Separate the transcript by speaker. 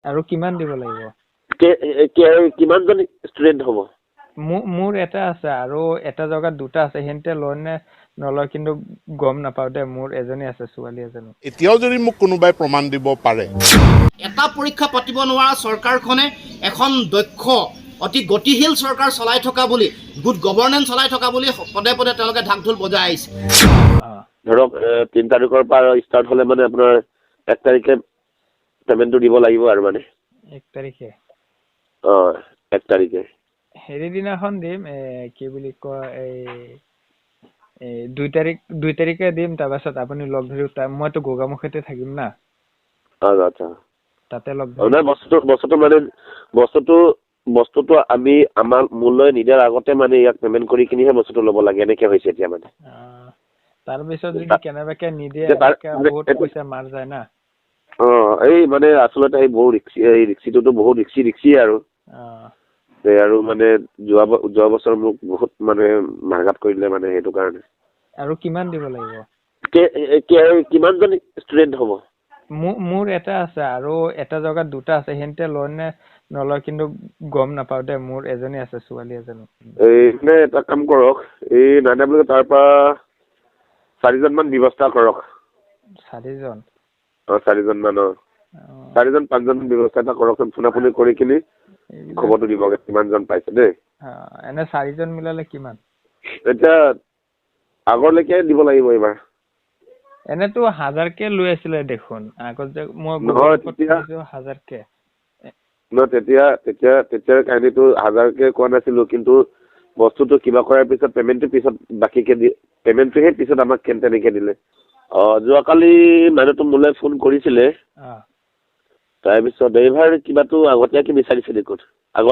Speaker 1: আৰু কিমান দিব লাগিব?
Speaker 2: কিমানজন ষ্টুডেণ্ট হ'ব?
Speaker 1: মোৰ এটা আছে আৰু এটা জেগাত দুটা আছে, সিহঁতে লয় নে নলয় কিন্তু গম নাপাওঁ দে। মোৰ এজনী আছে, ছোৱালী এজনী।
Speaker 3: এতিয়াও যদি মোক কোনোবাই প্ৰমাণ দিব পাৰে,
Speaker 4: এটা পৰীক্ষা পাতিব নোৱাৰা চৰকাৰখনে এখন দক্ষ অতি গতিশীল চৰকাৰ চলাই থকা বুলি, গুড গভৰ্নেন্স চলাই থকা বুলি পদে পদে তেওঁলোকে ঢাক ঢোল বজাই আহিছে।
Speaker 2: ধৰক 3 তাৰিখৰ পৰা ষ্টাৰ্ট হ'লে মানে আপোনাৰ 1 তাৰিখে পেমেণ্টটো দিব লাগিব আৰু মানে
Speaker 1: 1 তাৰিখে
Speaker 2: 1 তাৰিখে
Speaker 1: হেৰি দিনাখন দিম, কি বুলি কয়, এই 2 তাৰিখে দিম। তাৰপাছত আপুনি লগ ধৰি, মইতো গোগামুখতে থাকিম না,
Speaker 2: আচ্ছা
Speaker 1: তাতে লগ ধৰি।
Speaker 2: নাই, বস্তুটো আমি আমাৰ মূল্য নিদিয়াৰ আগতে মানে ইয়াক পেমেণ্ট কৰি কিনিহে বস্তুটো ল'ব লাগে, এনেকে হৈছে এতিয়া মানে।
Speaker 1: তাৰপিছত যদি কেনেবাকে নিদিয়ে, বহুত পইচা মাৰ যায় না।
Speaker 2: এই মানে আচলতে এই বহু ৰিক্সিটোতো বহুত ৰিক্সি আৰু আৰু মানে যোৱা বছৰ মোক বহুত মানে মাৰঘাট কৰিলে মানে, সেইটো কাৰণে।
Speaker 1: আৰু কিমান দিব লাগিব?
Speaker 2: কিমানজন ষ্টুডেণ্ট হ'ব?
Speaker 1: মোৰ এটা আছে আৰু এটা জেগাত দুটা আছে, সিহঁতে লয় নে নলয় কিন্তু গম নাপাওঁ দে। মোৰ এজনী আছে, ছোৱালী এজনী।
Speaker 2: মানে এটা কাম কৰক, এই নাইনাবলৈ তাৰ পৰা 4জন মান ব্যৱস্থা কৰক।
Speaker 1: 4জন?
Speaker 2: 4জন মান 4-5জন ব্যৱস্থা এটা কৰকচোন। ফোনাফোনি কৰি কিনি খবৰটো দিবগে কিমানজন পাইছে দেই।
Speaker 1: এনে 4জন মিলালে কিমান?
Speaker 2: এতিয়া আগৰলৈকে দিব লাগিব এইবাৰ।
Speaker 1: এনেতো 1000কে লৈ আছিলে দেখোন আগত, যে মই 1000কে।
Speaker 2: তেতিয়া কাহিনীটো 1000কে কোৱা নাছিলো, কিন্তু বস্তুটো কিবা কৰাৰ পিছত পেমেণ্টটোহে পিছত আমাক তেনেকে দিলে। যোৱাকালি মানুহটো মোলৈ ফোন কৰিছিলে, তাৰপিছত এইবাৰ কিবাটো আগতীয়াকে বিচাৰিছে দেখোন।